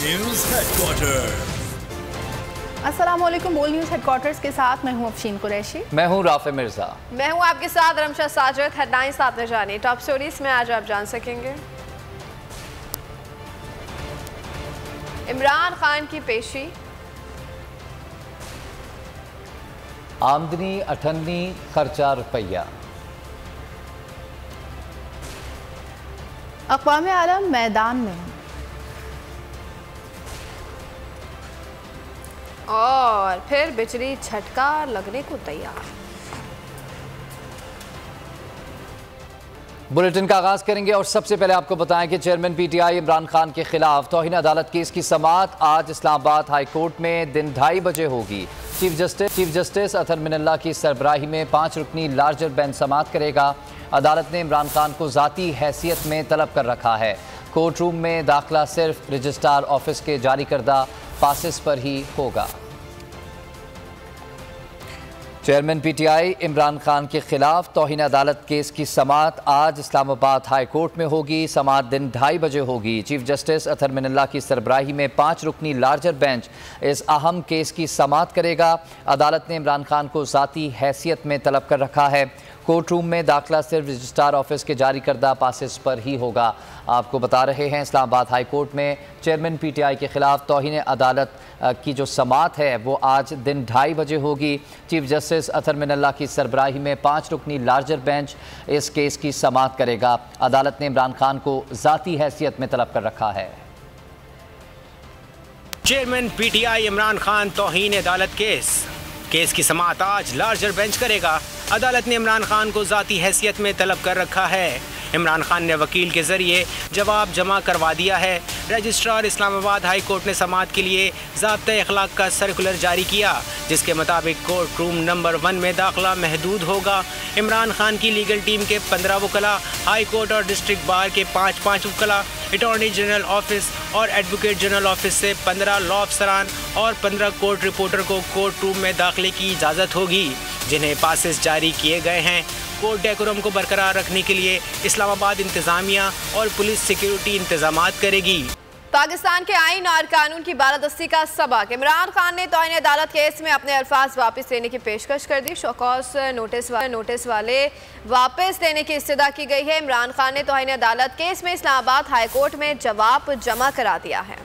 News headquarter. अस्सलामुअलैकुम। बोल news headquarters के साथ मैं हूं अफशीन कुरैशी। मैं हूं राफे मिर्जा। मैं हूं आपके साथ रमशा साजिद। हेडलाइंस साथ में जानिए। टॉप स्टोरीज में आज आप जान सकेंगे इमरान खान की पेशी, आमदनी 98, खर्चा रुपया। अक़वाम आलम मैदान में और फिर बिजली झटका लगने को तैयार। बुलेटिन का आगाज करेंगे और सबसे पहले आपको बताएं कि चेयरमैन पीटीआई इमरान खान के खिलाफ तौहीन अदालत केस की समाअत आज इस्लामाबाद हाई कोर्ट में दिन 2:30 बजे होगी। चीफ जस्टिस अतर मिनल्ला की सरबराही में 5 रुकनी लार्जर बेंच समाअत करेगा। अदालत ने इमरान खान को ज़ाती हैसियत में तलब कर रखा है। कोर्ट रूम में दाखिला सिर्फ रजिस्ट्रार ऑफिस के जारी करदा पासेस पर ही होगा। चेयरमैन पीटीआई इमरान खान के खिलाफ तौहीन अदालत केस की समाअत आज इस्लामाबाद हाई कोर्ट में होगी। समाअत दिन 2:30 बजे होगी। चीफ जस्टिस अतर मिनल्ला की सरबराही में 5 रुकनी लार्जर बेंच इस अहम केस की समाअत करेगा। अदालत ने इमरान खान को ज़ाती हैसियत में तलब कर रखा है। कोर्ट रूम में दाखिला सिर्फ रजिस्ट्रार ऑफिस के जारी करदा पासेस पर ही होगा। आपको बता रहे हैं इस्लामाबाद हाई कोर्ट में चेयरमैन पीटीआई के खिलाफ तौहीन अदालत की जो समाअत है वो आज दिन 2:30 बजे होगी। चीफ जस्टिस अतर मिनल्ला की सरबराही में 5 रुकनी लार्जर बेंच इस केस की समाअत करेगा। अदालत ने इमरान खान को ज़ाती हैसियत में तलब कर रखा है। चेयरमैन पीटीआई इमरान खान तौहीन अदालत केस की समाअत आज लार्जर बेंच करेगा। अदालत ने इमरान खान को ज़ाती हैसियत में तलब कर रखा है। इमरान खान ने वकील के जरिए जवाब जमा करवा दिया है। रजिस्ट्रार इस्लामाबाद हाई कोर्ट ने समाअत के लिए ज़ाब्ता अखलाक का सर्कुलर जारी किया, जिसके मुताबिक कोर्ट रूम नंबर 1 में दाखिला महदूद होगा। इमरान खान की लीगल टीम के 15 वकला, हाई कोर्ट और डिस्ट्रिक्ट बार के 5 वकला, अटॉर्नी जनरल ऑफिस और एडवोकेट जनरल ऑफिस से 15 लॉ अफसरान और 15 कोर्ट रिपोर्टर को कोर्ट रूम में दाखिले की इजाज़त होगी, जिन्हें पासेस जारी किए गए हैं। कोर्ट डेकोरम को बरकरार रखने के लिए इस्लामाबाद इंतजामिया और पुलिस सिक्योरिटी इंतजामात करेगी। पाकिस्तान के आईन और कानून की बालादस्ती का सबक। इमरान खान ने तौहीन अदालत केस में अपने अल्फाज वापस लेने की पेशकश कर दी। शोकॉज नोटिस वाले वापस लेने की इस्तदा की गई है। इमरान खान ने तौहीन अदालत केस में इस्लामाबाद हाई कोर्ट में जवाब जमा करा दिया है।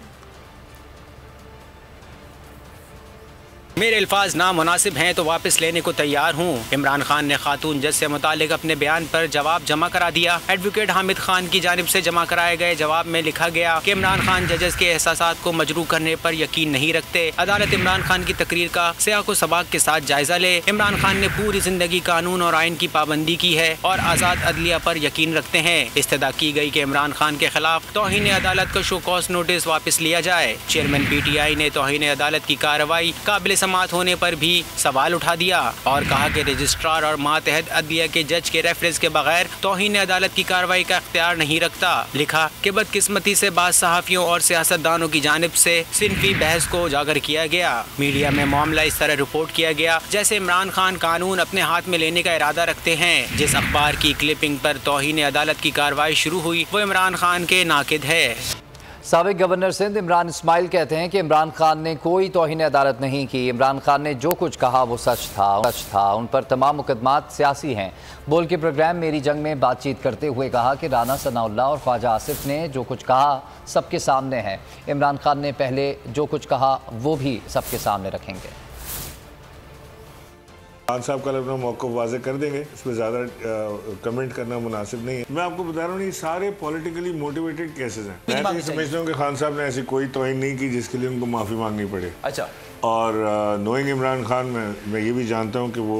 मेरे अल्फाज नामुनासिब हैं तो वापस लेने को तैयार हूँ। इमरान खान ने खातून जज से मुतालिक अपने बयान पर जवाब जमा करा दिया। एडवोकेट हामिद खान की जानिब से जमा कराए गए जवाब में लिखा गया कि इमरान खान जजेस के एहसासात को मजरू करने पर यकीन नहीं रखते। अदालत इमरान खान की तकरीर का सियाको सबाक के साथ जायजा ले। इमरान खान ने पूरी जिंदगी कानून और आइन की पाबंदी की है और आज़ाद अदलिया पर यकीन रखते हैं। इस्तदा की गई कि इमरान खान के खिलाफ तौहीन अदालत का शोकॉज नोटिस वापस लिया जाए। चेयरमैन पीटीआई ने तौहीन अदालत की कार्रवाई काबिल समाअत होने पर भी सवाल उठा दिया और कहा कि रजिस्ट्रार और मातहत अदलिया के जज के रेफरेंस के बगैर तौहीन अदालत की कार्रवाई का इख्तियार नहीं रखता। लिखा कि बदकिस्मती से बाज़ सहाफ़ियों और सियासतदानों की जानिब से सिनफी बहस को उजागर किया गया। मीडिया में मामला इस तरह रिपोर्ट किया गया जैसे इमरान खान कानून अपने हाथ में लेने का इरादा रखते हैं। जिस अखबार की क्लिपिंग पर तौहीन अदालत की कार्रवाई शुरू हुई वो इमरान खान के नाकिद है। साबिक गवर्नर सिंध इमरान इस्माइल कहते हैं कि इमरान खान ने कोई तौहीन अदालत नहीं की। इमरान खान ने जो कुछ कहा वो सच था। उन पर तमाम मुकदमात सियासी हैं। बोल के प्रोग्राम मेरी जंग में बातचीत करते हुए कहा कि राना सनाउल्लाह और ख्वाजा आसिफ ने जो कुछ कहा सबके सामने है। इमरान खान ने पहले जो कुछ कहा वो भी सबके सामने रखेंगे। खान साहब कल अपना मौक़िफ़ वाज़ेह कर देंगे, इसमें ज़्यादा कमेंट करना मुनासिब नहीं है। मैं आपको बता रहा हूँ ये सारे पॉलिटिकली मोटिवेटेड केसेस हैं। मैं तो ये समझता हूँ कि खान साहब ने ऐसी कोई तौहीन नहीं की जिसके लिए उनको माफ़ी मांगनी पड़े। अच्छा। और नोइंग इमरान खान मैं ये भी जानता हूँ कि वो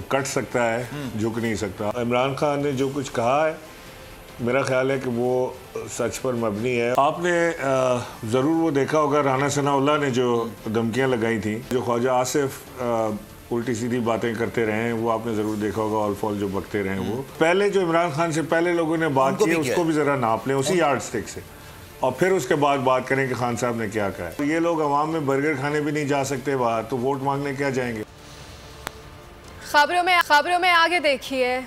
कट सकता है, झुक नहीं सकता। इमरान खान ने जो कुछ कहा है मेरा ख्याल है कि वो सच पर मबनी है। आपने ज़रूर वो देखा होगा राना सनाउल्लाह ने जो धमकियाँ लगाई थी, जो ख्वाजा आसिफ उल्टी सीधी बातें करते रहे हैं, वो आपने ज़रूर देखा होगा। ऑल फॉल जो बकते रहे वो पहले जो इमरान खान से पहले लोगों ने बात की है उसको भी ज़रा नाप लें उसी यार्ड स्टिक से, और फिर उसके बाद बात करें कि खान साहब ने क्या कहा है। ये लोग अवाम में बर्गर खाने भी नहीं जा सकते बाहर, तो वोट मांगने क्या जाएंगे। खबरों में आगे देखिए।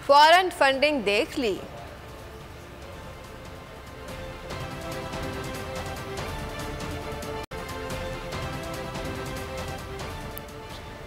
फॉरेन फंडिंग देख ली।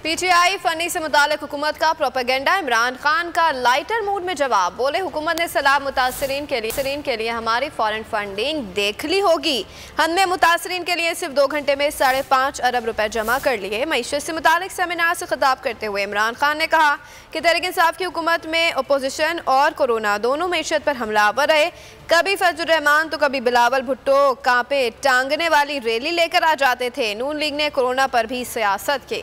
पीटीआई फंडिंग से मुतालिक हुकूमत का प्रोपेगेंडा, इमरान खान का लाइटर मूड में जवाब। बोले हुकूमत ने सैलाब मुतासरीन के लिए हमारी फॉरेन फंडिंग देख ली होगी। हमने मुतासरीन के लिए सिर्फ 2 घंटे में 5.5 अरब रुपए जमा कर लिए। मईशत से मुतालिक सेमिनार से खिताब करते हुए इमरान खान ने कहा कि तहरीक इंसाफ की हुकूमत में अपोजिशन और कोरोना दोनों मईशत पर हमलावर रहे। कभी फजलुर रहमान तो कभी बिलावल भुट्टो कांपे टांगने वाली रैली लेकर आ जाते थे। नून लीग ने कोरोना पर भी सियासत की।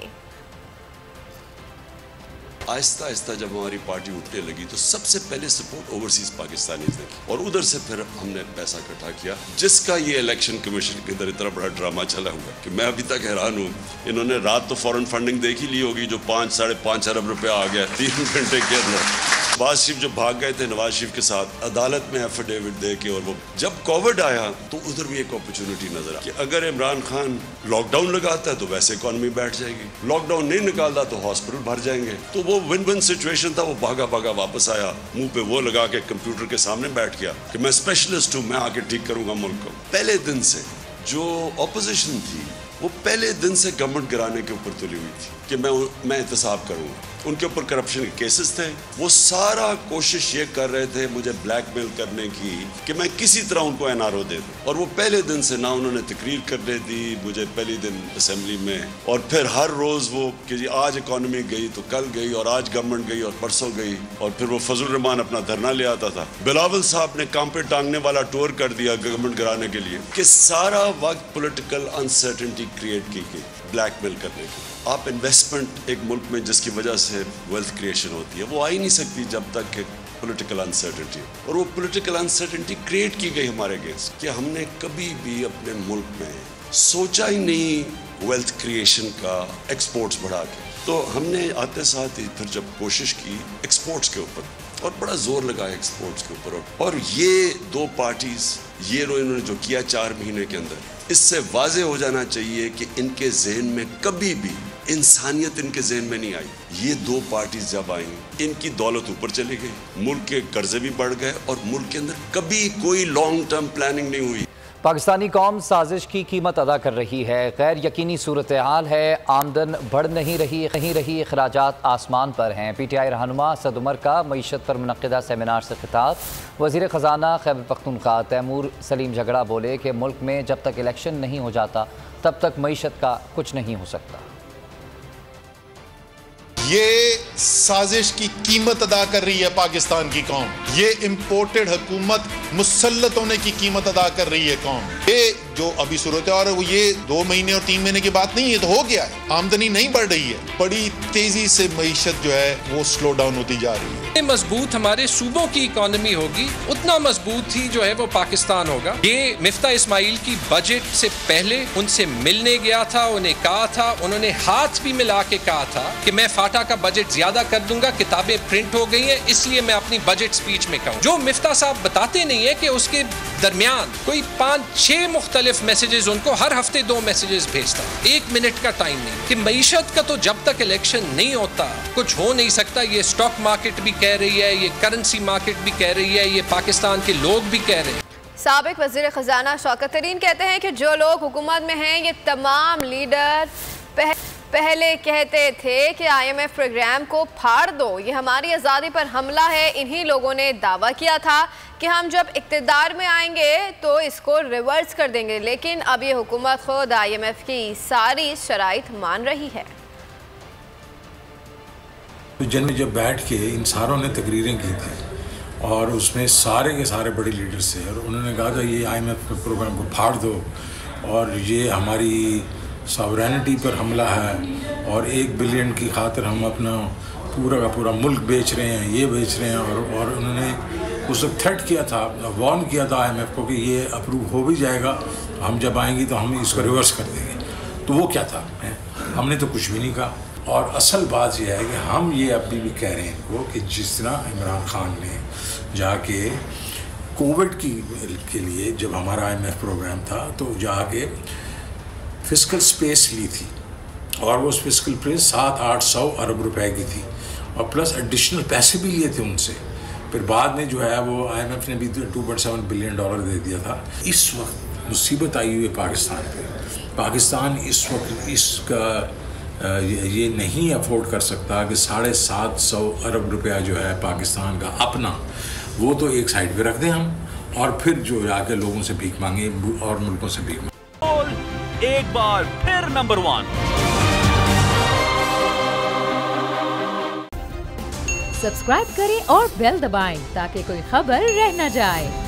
आहिस्ता आहिस्ता जब हमारी पार्टी उठने लगी तो सबसे पहले सपोर्ट ओवरसीज पाकिस्तानीज ने की और उधर से फिर हमने पैसा इकट्ठा किया, जिसका ये इलेक्शन कमीशन के अंदर इतना बड़ा ड्रामा चला हुआ कि मैं अभी तक हैरान हूँ। इन्होंने रात तो फॉरेन फंडिंग देख ही ली होगी जो 5-5.5 अरब रुपया आ गया 3 घंटे के अंदर। नवाज शरीफ जो भाग गए थे नवाज शरीफ के साथ अदालत में एफिडेविट दे के, और वो जब कोविड आया तो उधर भी एक अपॉर्चुनिटी नजर आई कि अगर इमरान खान लॉकडाउन लगाता है तो वैसे इकॉनमी बैठ जाएगी, लॉकडाउन नहीं निकालता तो हॉस्पिटल भर जाएंगे। तो वो विन विन सिचुएशन था। वो भागा भागा वापस आया, मुंह पे वो लगा के कंप्यूटर के सामने बैठ गया कि मैं स्पेशलिस्ट हूं, मैं आके ठीक करूंगा मुल्क को। पहले दिन से जो ऑपोजिशन थी वो पहले दिन से गवर्नमेंट गिराने के ऊपर तुली हुई थी कि मैं एहतसाब करूंगा। उनके ऊपर करप्शन के केसेस थे। वो सारा कोशिश ये कर रहे थे मुझे ब्लैकमेल करने की कि मैं किसी तरह उनको एनआरओ दे दूं। और वो पहले दिन से ना उन्होंने तकरीर करने दी मुझे पहले दिन असेंबली में, और फिर हर रोज वो कि जी आज इकॉनमी गई तो कल गई, और आज गवर्नमेंट गई और परसों गई। और फिर वो फजलुर रहमान अपना धरना ले आता था। बिलावल साहब ने कांपे टांगने वाला टूर कर दिया गवर्नमेंट गिराने के लिए कि सारा वक्त पॉलिटिकल अनसर्टेनिटी क्रिएट की गई ब्लैकमेल करने की। आप इन्वेस्टमेंट एक मुल्क में जिसकी वजह से वेल्थ क्रिएशन होती है वो आ ही नहीं सकती जब तक पॉलिटिकल अनसर्टेनिटी हो। और वो पॉलिटिकल अनसर्टेनिटी क्रिएट की गई हमारे अगेंस्ट कि हमने कभी भी अपने मुल्क में सोचा ही नहीं वेल्थ क्रिएशन का एक्सपोर्ट्स बढ़ा के। तो हमने आते साथ ही फिर जब कोशिश की एक्सपोर्ट्स के ऊपर और बड़ा जोर लगाया एक्सपोर्ट्स के ऊपर, और ये 2 पार्टीज ये इन्होंने जो किया 4 महीने के अंदर, इससे वाजे हो जाना चाहिए कि इनके जहन में कभी भी इंसानियत इनके जहन में नहीं आई। ये 2 पार्टीज जब आई इनकी दौलत ऊपर चली गई, मुल्क के कर्जे भी बढ़ गए और मुल्क के अंदर कभी कोई लॉन्ग टर्म प्लानिंग नहीं हुई। पाकिस्तानी कौम साजिश की कीमत अदा कर रही है। गैर यकीनी सूरत हाल है, आमदन बढ़ नहीं रही, अखराजात आसमान पर हैं। पीटीआई रहनुमा असद उमर का मईशत पर मुनक़िदा सेमिनार से खिताब। वज़ीर ख़जाना खैबर पख्तूनख्वा तैमूर सलीम झगड़ा बोले कि मुल्क में जब तक इलेक्शन नहीं हो जाता तब तक मईशत का कुछ नहीं हो सकता। ये साजिश की कीमत अदा कर रही है पाकिस्तान की कौम। ये इम्पोर्टेड हुकूमत मुसल्लत होने की कीमत अदा कर रही है कौम। ये जो अभी सूरत है वो ये 2 महीने और 3 महीने की बात नहीं है, तो हो गया है। आमदनी नहीं बढ़ रही है, बड़ी तेजी से मईशत जो है वो स्लो डाउन होती जा रही है। मजबूत हमारे सूबों की इकोनॉमी होगी उतना मजबूत ही जो है वो पाकिस्तान होगा। ये मिफ्ता इस्माइल की बजट से पहले उनसे मिलने गया था, उन्हें कहा था, उन्होंने हाथ भी मिला के कहा था कि मैं फाटा का बजट ज्यादा कर दूंगा, किताबें प्रिंट हो गई हैं इसलिए मैं अपनी बजट स्पीच में कहूँ। जो मिफ्ता साहब बताते नहीं है कि उसके दरमियान कोई 5-6 मुख्तलिफ मैसेजेस, उनको हर हफ्ते 2 मैसेजेस भेजता, 1 मिनट का टाइम नहीं। कि मईशत का तो जब तक इलेक्शन नहीं होता कुछ हो नहीं सकता। ये स्टॉक मार्केट भी कह रही है, ये करेंसी मार्केट भी कह रही है, ये पाकिस्तान के लोग भी कह रहे हैं। साबिक वज़ीर ख़जाना शौकत तरीन कहते हैं कि जो लोग हुकूमत में हैं ये तमाम लीडर पहले कहते थे कि IMF प्रोग्राम को फाड़ दो, ये हमारी आज़ादी पर हमला है। इन्हीं लोगों ने दावा किया था कि हम जब इक़्तिदार में आएंगे तो इसको रिवर्स कर देंगे, लेकिन अब ये हुकूमत खुद IMF की सारी शराइत मान रही है। जन में जब बैठ के इन सारों ने तकरीरें की थी और उसमें सारे के सारे बड़े लीडर्स थे और उन्होंने कहा था ये IMF प्रोग्राम को फाड़ दो और ये हमारी सॉवरेनिटी पर हमला है और 1 बिलियन की खातिर हम अपना पूरा का पूरा मुल्क बेच रहे हैं, ये बेच रहे हैं। और उन्होंने उस वक्त थ्रेट किया था, वार्न किया था IMF को कि ये अप्रूव हो भी जाएगा, हम जब आएंगी तो हम इसको रिवर्स कर देंगे। तो वो क्या था, हमने तो कुछ भी नहीं कहा। और असल बात यह है कि हम ये अभी भी कह रहे हैं इनको कि जिस तरह इमरान खान ने जाके कोविड के लिए जब हमारा IMF प्रोग्राम था तो जाके फिस्कल स्पेस ली थी और वो फिस्कल स्पेस 700-800 अरब रुपए की थी और प्लस एडिशनल पैसे भी लिए थे उनसे। फिर बाद में जो है वो IMF ने भी $2.7 बिलियन दे दिया था। इस वक्त मुसीबत आई हुई है पाकिस्तान पे। पाकिस्तान इस वक्त इसका ये नहीं अफोर्ड कर सकता कि 750 अरब रुपया जो है पाकिस्तान का अपना, वो तो एक साइड पे रख दें हम, और फिर जो जाके लोगों से भीख मांगे और मुल्कों से भीख मांगे। एक बार फिर नंबर 1। सब्सक्राइब करें और बेल दबाएं ताकि कोई खबर रह न जाए।